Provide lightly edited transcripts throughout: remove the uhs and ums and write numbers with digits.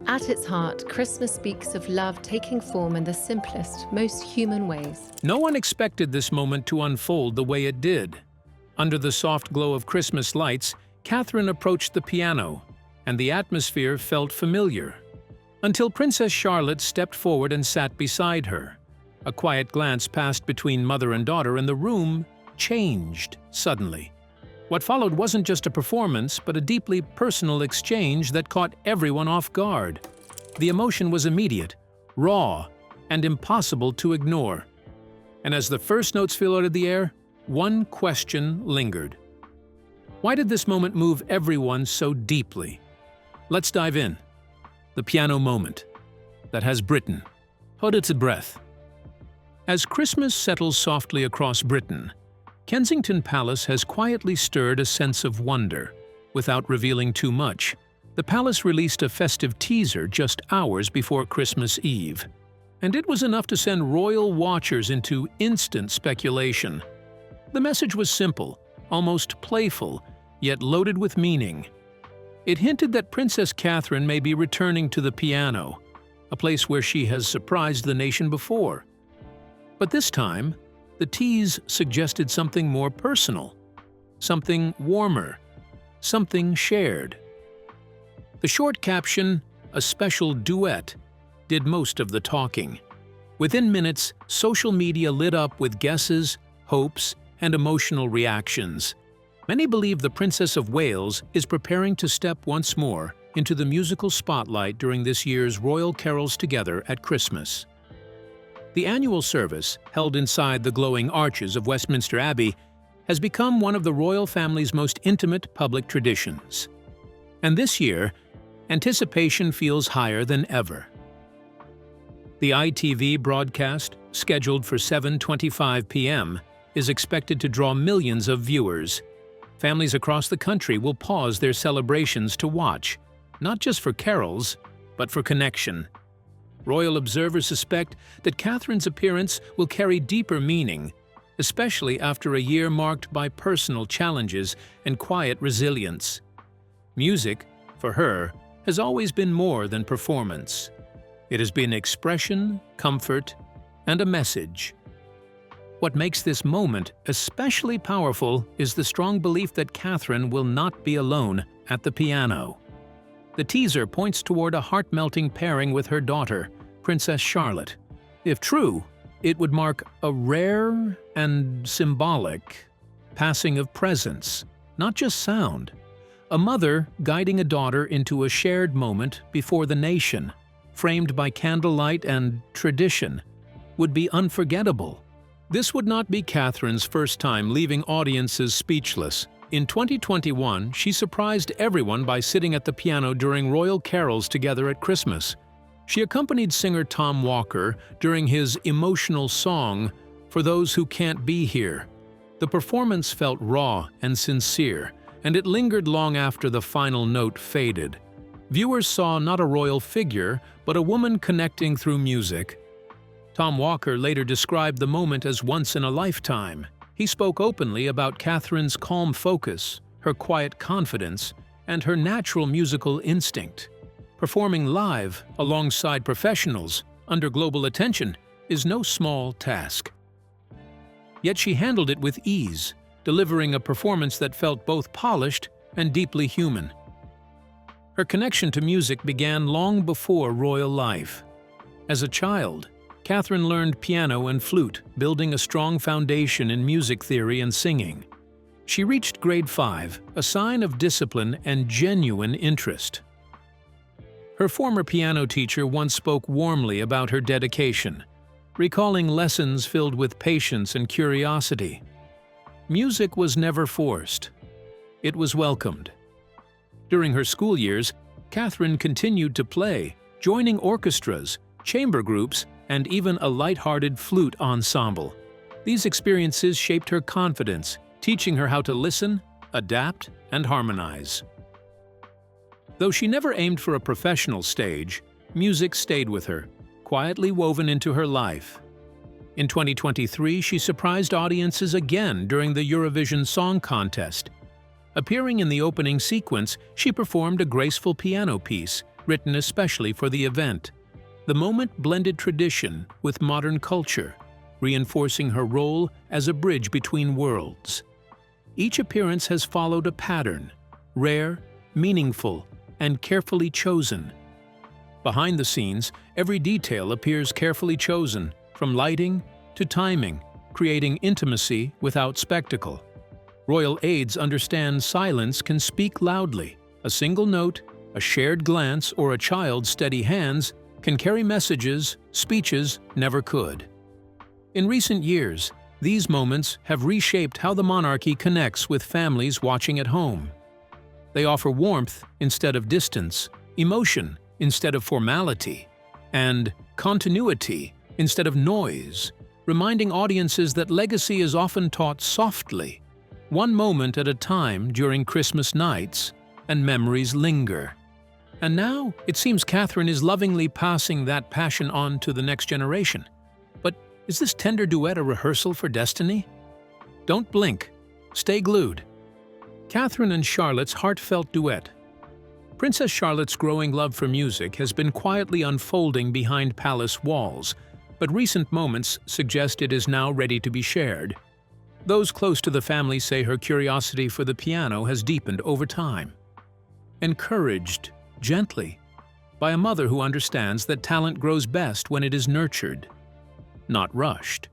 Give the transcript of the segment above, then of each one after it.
At its heart, Christmas speaks of love taking form in the simplest, most human ways. No one expected this moment to unfold the way it did. Under the soft glow of Christmas lights, Catherine approached the piano, and the atmosphere felt familiar. Until Princess Charlotte stepped forward and sat beside her. A quiet glance passed between mother and daughter, and the room changed suddenly. What followed wasn't just a performance, but a deeply personal exchange that caught everyone off guard. The emotion was immediate, raw, and impossible to ignore. And as the first notes floated the air, one question lingered. Why did this moment move everyone so deeply? Let's dive in. The piano moment that has Britain. Hold its breath. As Christmas settles softly across Britain, Kensington Palace has quietly stirred a sense of wonder. Without revealing too much, the palace released a festive teaser just hours before Christmas Eve. And it was enough to send royal watchers into instant speculation. The message was simple, almost playful, yet loaded with meaning. It hinted that Princess Catherine may be returning to the piano, a place where she has surprised the nation before. But this time, the tease suggested something more personal, something warmer, something shared. The short caption, "A special duet," did most of the talking. Within minutes, social media lit up with guesses, hopes, and emotional reactions. Many believe the Princess of Wales is preparing to step once more into the musical spotlight during this year's Royal Carols Together at Christmas. The annual service, held inside the glowing arches of Westminster Abbey, has become one of the royal family's most intimate public traditions. And this year, anticipation feels higher than ever. The ITV broadcast, scheduled for 7:25 p.m., is expected to draw millions of viewers. Families across the country will pause their celebrations to watch, not just for carols, but for connection. Royal observers suspect that Catherine's appearance will carry deeper meaning, especially after a year marked by personal challenges and quiet resilience. Music, for her, has always been more than performance. It has been expression, comfort, and a message. What makes this moment especially powerful is the strong belief that Catherine will not be alone at the piano. The teaser points toward a heart-melting pairing with her daughter, Princess Charlotte. If true, it would mark a rare and symbolic passing of presence, not just sound. A mother guiding a daughter into a shared moment before the nation, framed by candlelight and tradition, would be unforgettable. This would not be Catherine's first time leaving audiences speechless. In 2021, she surprised everyone by sitting at the piano during Royal Carols Together at Christmas. She accompanied singer Tom Walker during his emotional song, "For Those Who Can't Be Here." The performance felt raw and sincere, and it lingered long after the final note faded. Viewers saw not a royal figure, but a woman connecting through music. Tom Walker later described the moment as once in a lifetime. He spoke openly about Catherine's calm focus, her quiet confidence, and her natural musical instinct. Performing live alongside professionals under global attention is no small task. Yet she handled it with ease, delivering a performance that felt both polished and deeply human. Her connection to music began long before royal life. As a child, Catherine learned piano and flute, building a strong foundation in music theory and singing. She reached grade 5, a sign of discipline and genuine interest. Her former piano teacher once spoke warmly about her dedication, recalling lessons filled with patience and curiosity. Music was never forced. It was welcomed. During her school years, Catherine continued to play, joining orchestras, chamber groups, and even a light-hearted flute ensemble. These experiences shaped her confidence, teaching her how to listen, adapt, and harmonize. Though she never aimed for a professional stage, music stayed with her, quietly woven into her life. In 2023, she surprised audiences again during the Eurovision Song Contest. Appearing in the opening sequence, she performed a graceful piano piece, written especially for the event. The moment blended tradition with modern culture, reinforcing her role as a bridge between worlds. Each appearance has followed a pattern, rare, meaningful, and carefully chosen. Behind the scenes, every detail appears carefully chosen, from lighting to timing, creating intimacy without spectacle. Royal aides understand silence can speak loudly. A single note, a shared glance, or a child's steady hands can carry messages speeches never could. In recent years, these moments have reshaped how the monarchy connects with families watching at home. They offer warmth instead of distance, emotion instead of formality, and continuity instead of noise, reminding audiences that legacy is often taught softly, one moment at a time during Christmas nights, and memories linger. And now, it seems Catherine is lovingly passing that passion on to the next generation. But is this tender duet a rehearsal for destiny? Don't blink. Stay glued. Catherine and Charlotte's heartfelt duet. Princess Charlotte's growing love for music has been quietly unfolding behind palace walls, but recent moments suggest it is now ready to be shared. Those close to the family say her curiosity for the piano has deepened over time. Encouraged, gently, by a mother who understands that talent grows best when it is nurtured, not rushed.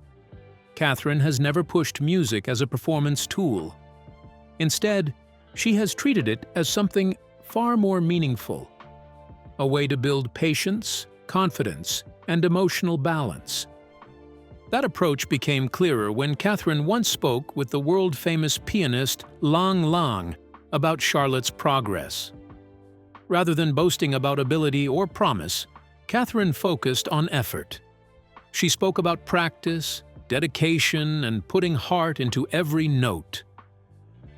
Catherine has never pushed music as a performance tool. Instead, she has treated it as something far more meaningful, a way to build patience, confidence, and emotional balance. That approach became clearer when Catherine once spoke with the world-famous pianist Lang Lang about Charlotte's progress. Rather than boasting about ability or promise, Catherine focused on effort. She spoke about practice, dedication, and putting heart into every note.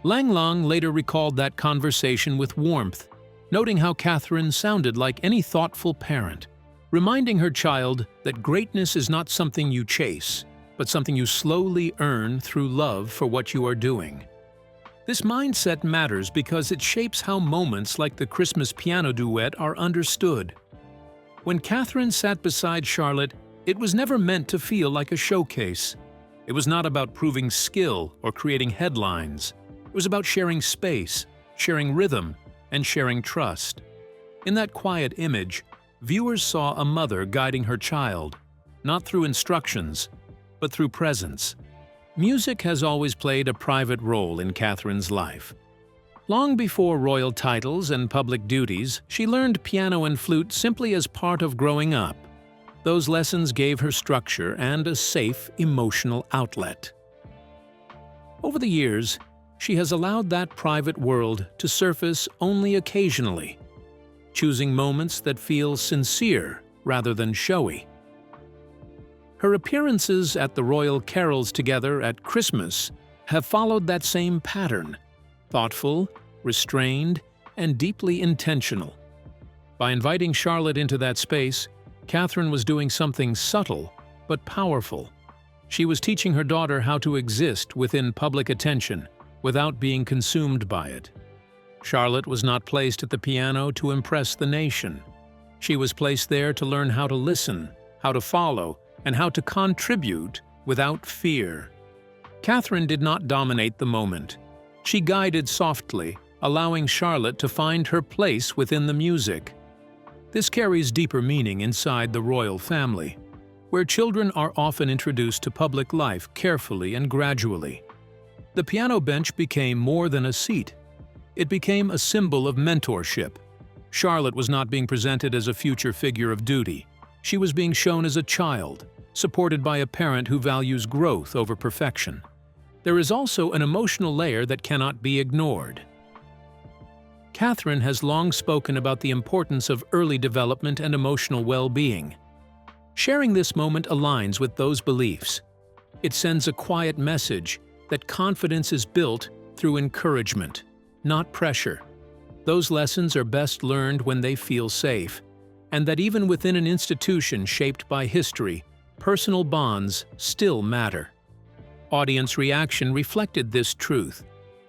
Lang Lang later recalled that conversation with warmth, noting how Catherine sounded like any thoughtful parent, reminding her child that greatness is not something you chase, but something you slowly earn through love for what you are doing. This mindset matters because it shapes how moments like the Christmas piano duet are understood. When Catherine sat beside Charlotte, it was never meant to feel like a showcase. It was not about proving skill or creating headlines. It was about sharing space, sharing rhythm, and sharing trust. In that quiet image, viewers saw a mother guiding her child, not through instructions, but through presence. Music has always played a private role in Catherine's life. Long before royal titles and public duties, she learned piano and flute simply as part of growing up. Those lessons gave her structure and a safe, emotional outlet. Over the years, she has allowed that private world to surface only occasionally, choosing moments that feel sincere rather than showy. Her appearances at the royal carols together at Christmas have followed that same pattern, thoughtful, restrained, and deeply intentional. By inviting Charlotte into that space, Catherine was doing something subtle but powerful. She was teaching her daughter how to exist within public attention without being consumed by it. Charlotte was not placed at the piano to impress the nation. She was placed there to learn how to listen, how to follow, and how to contribute without fear. Catherine did not dominate the moment. She guided softly, allowing Charlotte to find her place within the music. This carries deeper meaning inside the royal family, where children are often introduced to public life carefully and gradually. The piano bench became more than a seat. It became a symbol of mentorship. Charlotte was not being presented as a future figure of duty. She was being shown as a child, supported by a parent who values growth over perfection. There is also an emotional layer that cannot be ignored. Catherine has long spoken about the importance of early development and emotional well-being. Sharing this moment aligns with those beliefs. It sends a quiet message that confidence is built through encouragement, not pressure. Those lessons are best learned when they feel safe, and that even within an institution shaped by history, personal bonds still matter. Audience reaction reflected this truth.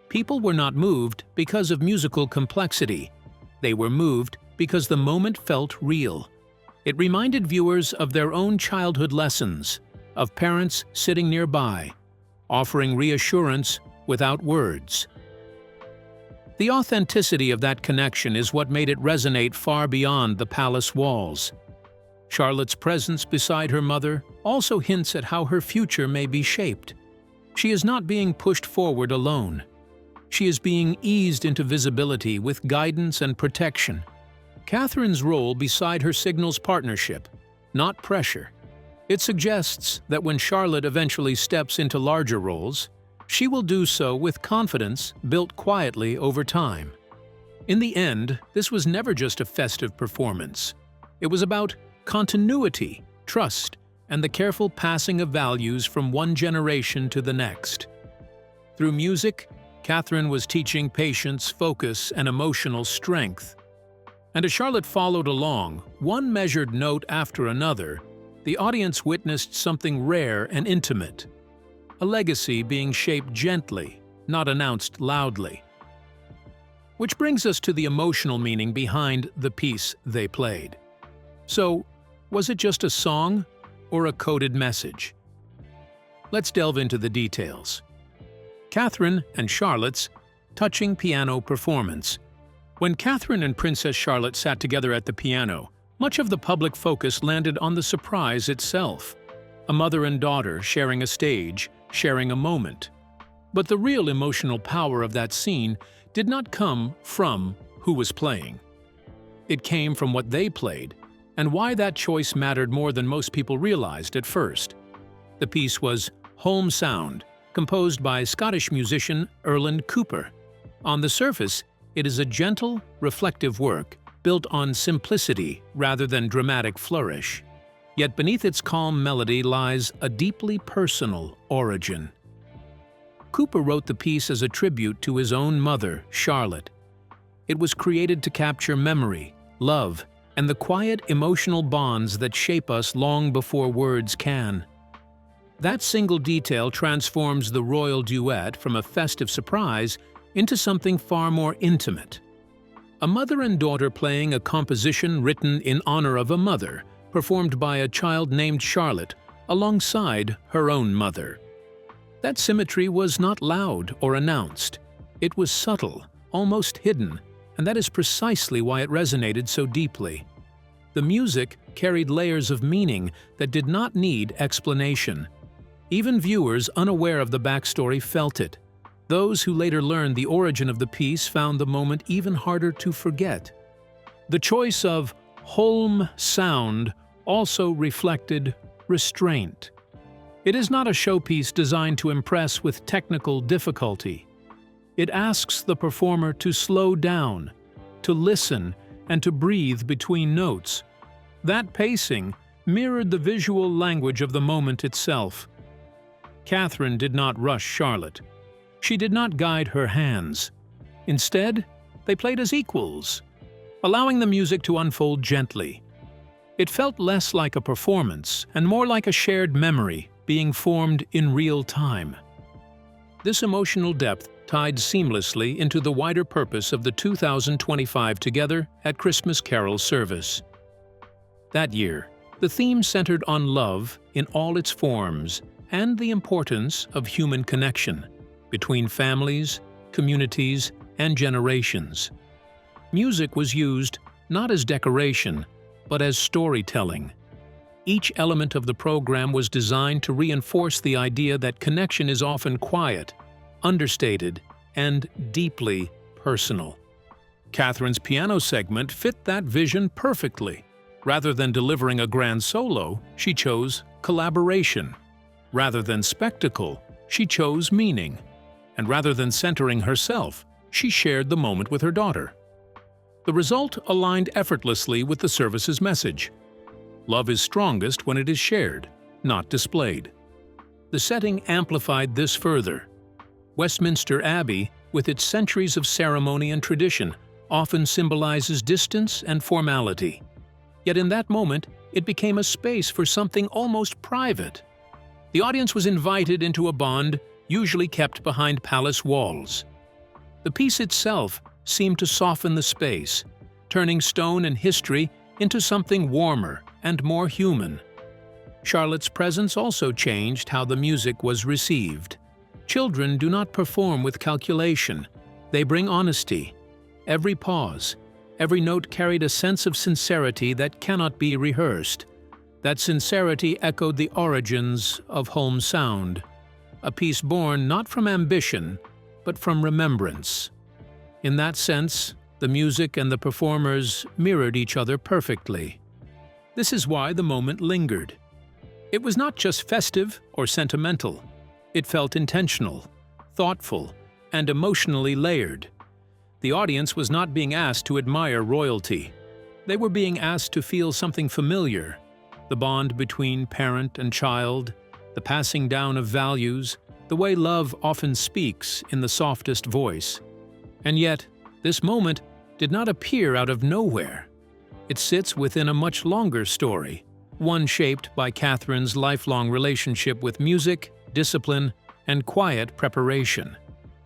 People were not moved because of musical complexity. They were moved because the moment felt real. It reminded viewers of their own childhood lessons, of parents sitting nearby, offering reassurance without words. The authenticity of that connection is what made it resonate far beyond the palace walls. Charlotte's presence beside her mother also hints at how her future may be shaped. She is not being pushed forward alone. She is being eased into visibility with guidance and protection. Catherine's role beside her signals partnership, not pressure. It suggests that when Charlotte eventually steps into larger roles, she will do so with confidence built quietly over time. In the end, this was never just a festive performance. It was about continuity, trust, and the careful passing of values from one generation to the next. Through music, Catherine was teaching patience, focus, and emotional strength. And as Charlotte followed along, one measured note after another, the audience witnessed something rare and intimate. A legacy being shaped gently, not announced loudly. Which brings us to the emotional meaning behind the piece they played. So, was it just a song or a coded message? Let's delve into the details. Catherine and Charlotte's touching piano performance. When Catherine and Princess Charlotte sat together at the piano, much of the public focus landed on the surprise itself. A mother and daughter sharing a stage, sharing a moment. But the real emotional power of that scene did not come from who was playing. It came from what they played, and why that choice mattered more than most people realized at first. The piece was Home Sound, composed by Scottish musician Erland Cooper. On the surface, it is a gentle, reflective work, built on simplicity rather than dramatic flourish. Yet beneath its calm melody lies a deeply personal origin. Cooper wrote the piece as a tribute to his own mother, Charlotte. It was created to capture memory, love, and the quiet emotional bonds that shape us long before words can. That single detail transforms the royal duet from a festive surprise into something far more intimate. A mother and daughter playing a composition written in honor of a mother, performed by a child named Charlotte alongside her own mother. That symmetry was not loud or announced. It was subtle, almost hidden, and that is precisely why it resonated so deeply. The music carried layers of meaning that did not need explanation. Even viewers unaware of the backstory felt it. Those who later learned the origin of the piece found the moment even harder to forget. The choice of Home Sound also reflected restraint. It is not a showpiece designed to impress with technical difficulty. It asks the performer to slow down, to listen, and to breathe between notes. That pacing mirrored the visual language of the moment itself. Catherine did not rush Charlotte. She did not guide her hands. Instead, they played as equals, allowing the music to unfold gently. It felt less like a performance and more like a shared memory being formed in real time. This emotional depth tied seamlessly into the wider purpose of the 2025 Together at Christmas Carol service. That year, the theme centered on love in all its forms and the importance of human connection between families, communities, and generations. Music was used not as decoration, but as storytelling. Each element of the program was designed to reinforce the idea that connection is often quiet, understated, and deeply personal. Catherine's piano segment fit that vision perfectly. Rather than delivering a grand solo, she chose collaboration. Rather than spectacle, she chose meaning. And rather than centering herself, she shared the moment with her daughter. The result aligned effortlessly with the service's message. Love is strongest when it is shared, not displayed. The setting amplified this further. Westminster Abbey, with its centuries of ceremony and tradition, often symbolizes distance and formality. Yet in that moment, it became a space for something almost private. The audience was invited into a bond usually kept behind palace walls. The piece itself seemed to soften the space, turning stone and history into something warmer and more human. Charlotte's presence also changed how the music was received. Children do not perform with calculation. They bring honesty. Every pause, every note carried a sense of sincerity that cannot be rehearsed. That sincerity echoed the origins of home sound, a piece born not from ambition, but from remembrance. In that sense, the music and the performers mirrored each other perfectly. This is why the moment lingered. It was not just festive or sentimental. It felt intentional, thoughtful, and emotionally layered. The audience was not being asked to admire royalty. They were being asked to feel something familiar: the bond between parent and child, the passing down of values, the way love often speaks in the softest voice. And yet, this moment did not appear out of nowhere. It sits within a much longer story, one shaped by Catherine's lifelong relationship with music, discipline, and quiet preparation.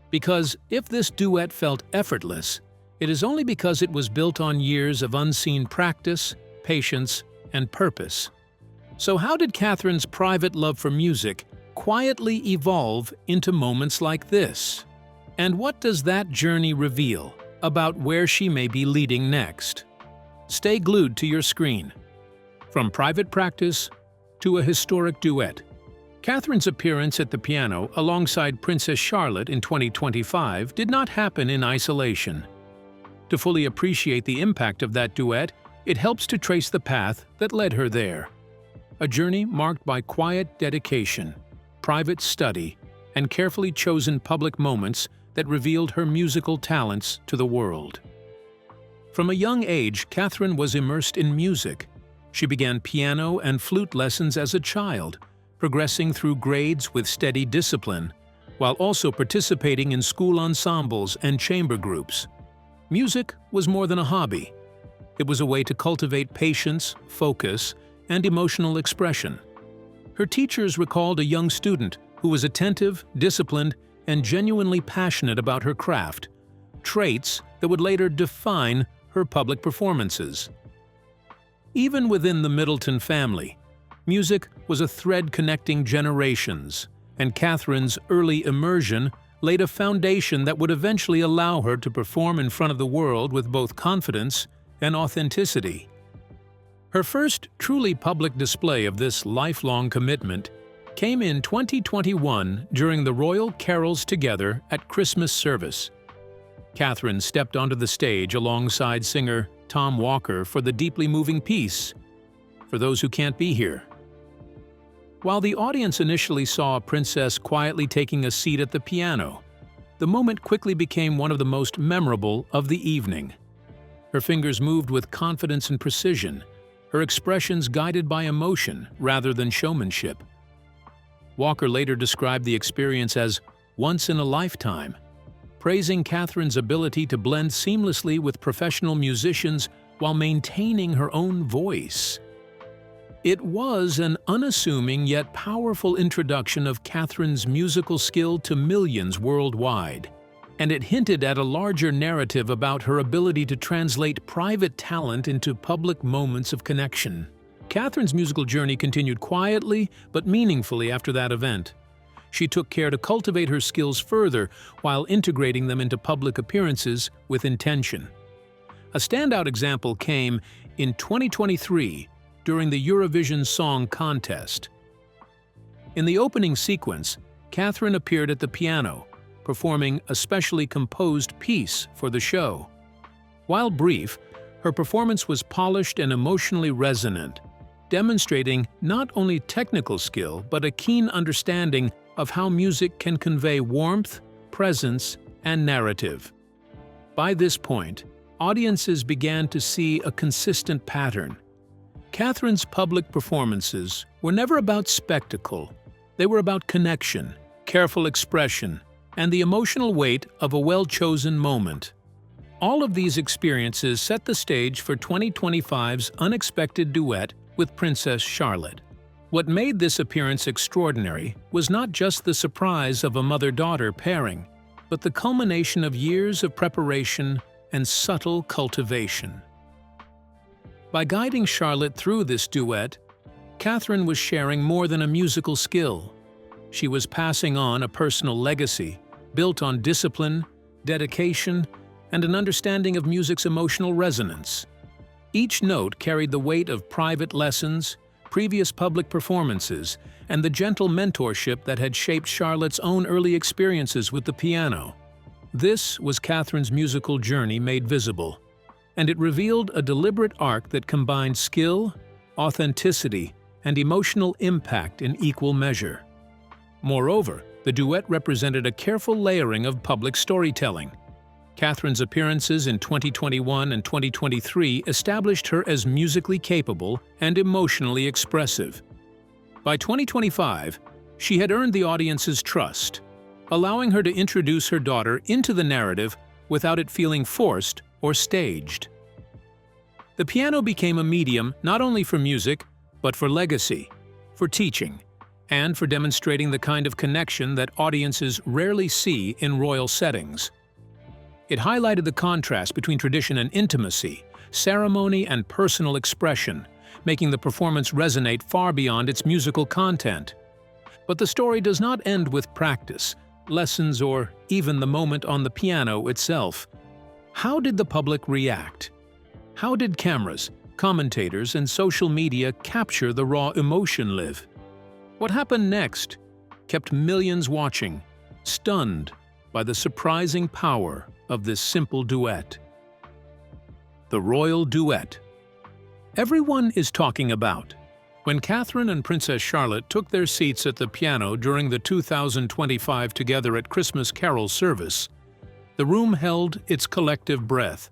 Because if this duet felt effortless, it is only because it was built on years of unseen practice, patience, and purpose. So how did Catherine's private love for music quietly evolve into moments like this? And what does that journey reveal about where she may be leading next? Stay glued to your screen. From private practice to a historic duet, Catherine's appearance at the piano alongside Princess Charlotte in 2025 did not happen in isolation. To fully appreciate the impact of that duet, it helps to trace the path that led her there. A journey marked by quiet dedication, private study, and carefully chosen public moments that revealed her musical talents to the world. From a young age, Catherine was immersed in music. She began piano and flute lessons as a child, progressing through grades with steady discipline, while also participating in school ensembles and chamber groups. Music was more than a hobby. It was a way to cultivate patience, focus, and emotional expression. Her teachers recalled a young student who was attentive, disciplined, and genuinely passionate about her craft, traits that would later define her public performances. Even within the Middleton family, music was a thread connecting generations, and Catherine's early immersion laid a foundation that would eventually allow her to perform in front of the world with both confidence and authenticity. Her first truly public display of this lifelong commitment came in 2021 during the Royal Carols Together at Christmas service. Catherine stepped onto the stage alongside singer Tom Walker for the deeply moving piece, "For Those Who Can't Be Here." While the audience initially saw a princess quietly taking a seat at the piano, the moment quickly became one of the most memorable of the evening. Her fingers moved with confidence and precision, her expressions guided by emotion rather than showmanship. Walker later described the experience as once in a lifetime, praising Catherine's ability to blend seamlessly with professional musicians while maintaining her own voice. It was an unassuming yet powerful introduction of Catherine's musical skill to millions worldwide, and it hinted at a larger narrative about her ability to translate private talent into public moments of connection. Catherine's musical journey continued quietly but meaningfully after that event. She took care to cultivate her skills further while integrating them into public appearances with intention. A standout example came in 2023 during the Eurovision Song Contest. In the opening sequence, Catherine appeared at the piano, performing a specially composed piece for the show. While brief, her performance was polished and emotionally resonant, demonstrating not only technical skill but a keen understanding of how music can convey warmth, presence, and narrative. By this point, audiences began to see a consistent pattern. Catherine's public performances were never about spectacle. They were about connection, careful expression, and the emotional weight of a well-chosen moment. All of these experiences set the stage for 2025's unexpected duet with Princess Charlotte. What made this appearance extraordinary was not just the surprise of a mother-daughter pairing, but the culmination of years of preparation and subtle cultivation. By guiding Charlotte through this duet, Catherine was sharing more than a musical skill. She was passing on a personal legacy built on discipline, dedication, and an understanding of music's emotional resonance. Each note carried the weight of private lessons, previous public performances, and the gentle mentorship that had shaped Charlotte's own early experiences with the piano. This was Catherine's musical journey made visible, and it revealed a deliberate arc that combined skill, authenticity, and emotional impact in equal measure. Moreover, the duet represented a careful layering of public storytelling. Catherine's appearances in 2021 and 2023 established her as musically capable and emotionally expressive. By 2025, she had earned the audience's trust, allowing her to introduce her daughter into the narrative without it feeling forced or staged. The piano became a medium not only for music, but for legacy, for teaching, and for demonstrating the kind of connection that audiences rarely see in royal settings. It highlighted the contrast between tradition and intimacy, ceremony and personal expression, making the performance resonate far beyond its musical content. But the story does not end with practice, lessons, or even the moment on the piano itself. How did the public react? How did cameras, commentators, and social media capture the raw emotion live? What happened next kept millions watching, stunned by the surprising power of this simple duet. The royal duet. Everyone is talking about. When Catherine and Princess Charlotte took their seats at the piano during the 2025 Together at Christmas Carol service, the room held its collective breath.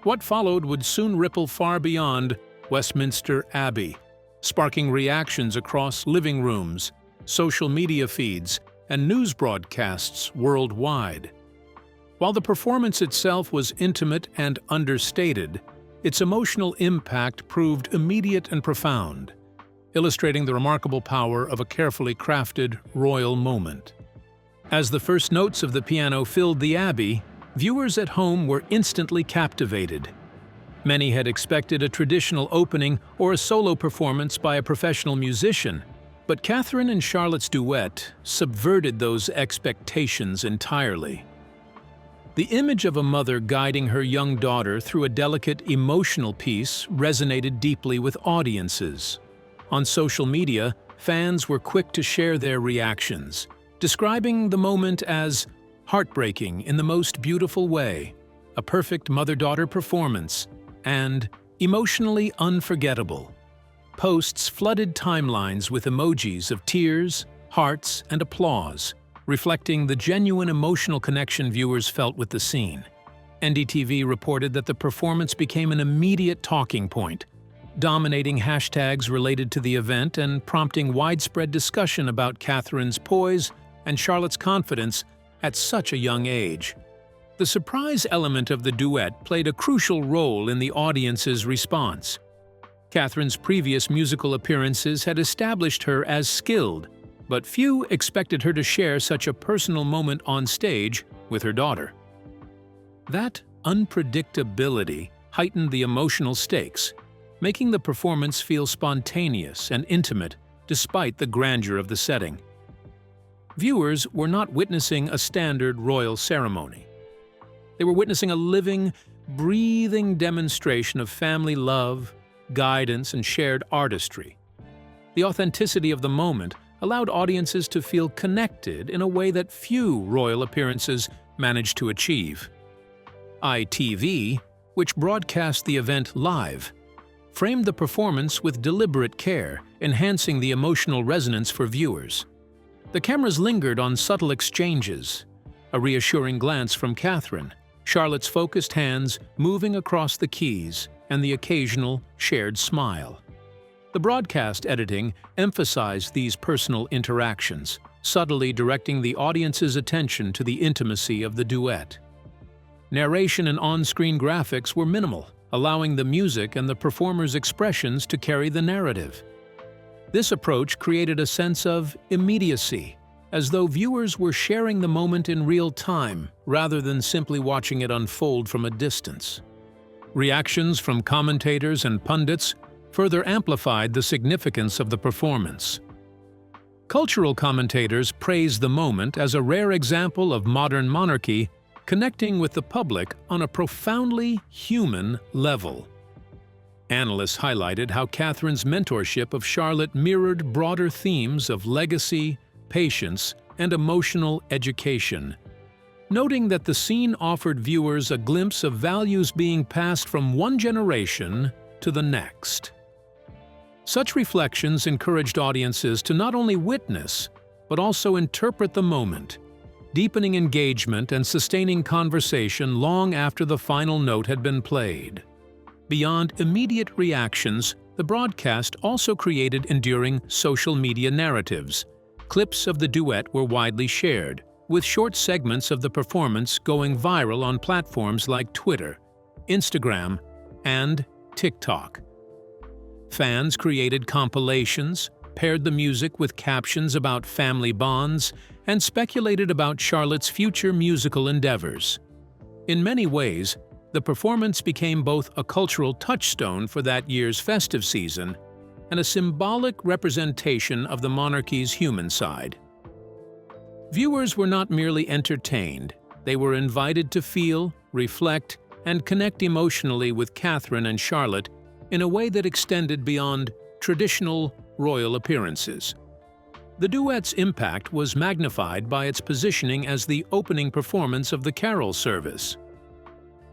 What followed would soon ripple far beyond Westminster Abbey, sparking reactions across living rooms, social media feeds, and news broadcasts worldwide. While the performance itself was intimate and understated, its emotional impact proved immediate and profound, illustrating the remarkable power of a carefully crafted royal moment. As the first notes of the piano filled the Abbey, viewers at home were instantly captivated. Many had expected a traditional opening or a solo performance by a professional musician, but Catherine and Charlotte's duet subverted those expectations entirely. The image of a mother guiding her young daughter through a delicate, emotional piece resonated deeply with audiences. On social media, fans were quick to share their reactions, describing the moment as heartbreaking in the most beautiful way, a perfect mother-daughter performance, and emotionally unforgettable. Posts flooded timelines with emojis of tears, hearts, and applause, reflecting the genuine emotional connection viewers felt with the scene. NDTV reported that the performance became an immediate talking point, dominating hashtags related to the event and prompting widespread discussion about Catherine's poise and Charlotte's confidence at such a young age. The surprise element of the duet played a crucial role in the audience's response. Catherine's previous musical appearances had established her as skilled, but few expected her to share such a personal moment on stage with her daughter. That unpredictability heightened the emotional stakes, making the performance feel spontaneous and intimate despite the grandeur of the setting. Viewers were not witnessing a standard royal ceremony. They were witnessing a living, breathing demonstration of family love, guidance, and shared artistry. The authenticity of the moment allowed audiences to feel connected in a way that few royal appearances managed to achieve. ITV, which broadcast the event live, framed the performance with deliberate care, enhancing the emotional resonance for viewers. The cameras lingered on subtle exchanges, a reassuring glance from Catherine, Charlotte's focused hands moving across the keys, and the occasional shared smile. The broadcast editing emphasized these personal interactions, subtly directing the audience's attention to the intimacy of the duet. Narration and on-screen graphics were minimal, allowing the music and the performer's expressions to carry the narrative. This approach created a sense of immediacy, as though viewers were sharing the moment in real time rather than simply watching it unfold from a distance. Reactions from commentators and pundits further amplified the significance of the performance. Cultural commentators praised the moment as a rare example of modern monarchy connecting with the public on a profoundly human level. Analysts highlighted how Catherine's mentorship of Charlotte mirrored broader themes of legacy, patience, and emotional education, noting that the scene offered viewers a glimpse of values being passed from one generation to the next. Such reflections encouraged audiences to not only witness, but also interpret the moment, deepening engagement and sustaining conversation long after the final note had been played. Beyond immediate reactions, the broadcast also created enduring social media narratives. Clips of the duet were widely shared, with short segments of the performance going viral on platforms like Twitter, Instagram, and TikTok. Fans created compilations, paired the music with captions about family bonds, and speculated about Charlotte's future musical endeavors. In many ways, the performance became both a cultural touchstone for that year's festive season and a symbolic representation of the monarchy's human side. Viewers were not merely entertained, they were invited to feel, reflect, and connect emotionally with Catherine and Charlotte in a way that extended beyond traditional royal appearances. The duet's impact was magnified by its positioning as the opening performance of the carol service.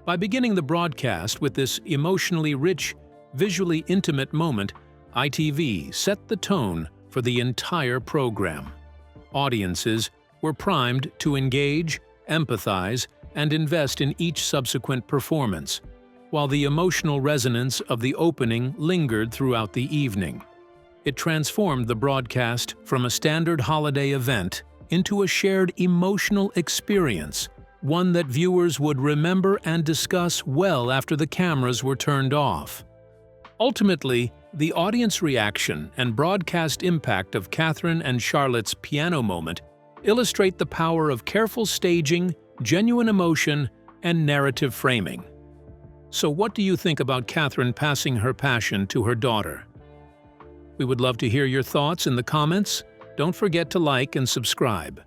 By beginning the broadcast with this emotionally rich, visually intimate moment, ITV set the tone for the entire program. Audiences were primed to engage, empathize, and invest in each subsequent performance, while the emotional resonance of the opening lingered throughout the evening. It transformed the broadcast from a standard holiday event into a shared emotional experience, one that viewers would remember and discuss well after the cameras were turned off. Ultimately, the audience reaction and broadcast impact of Catherine and Charlotte's piano moment illustrate the power of careful staging, genuine emotion, and narrative framing. So what do you think about Catherine passing her passion to her daughter? We would love to hear your thoughts in the comments. Don't forget to like and subscribe.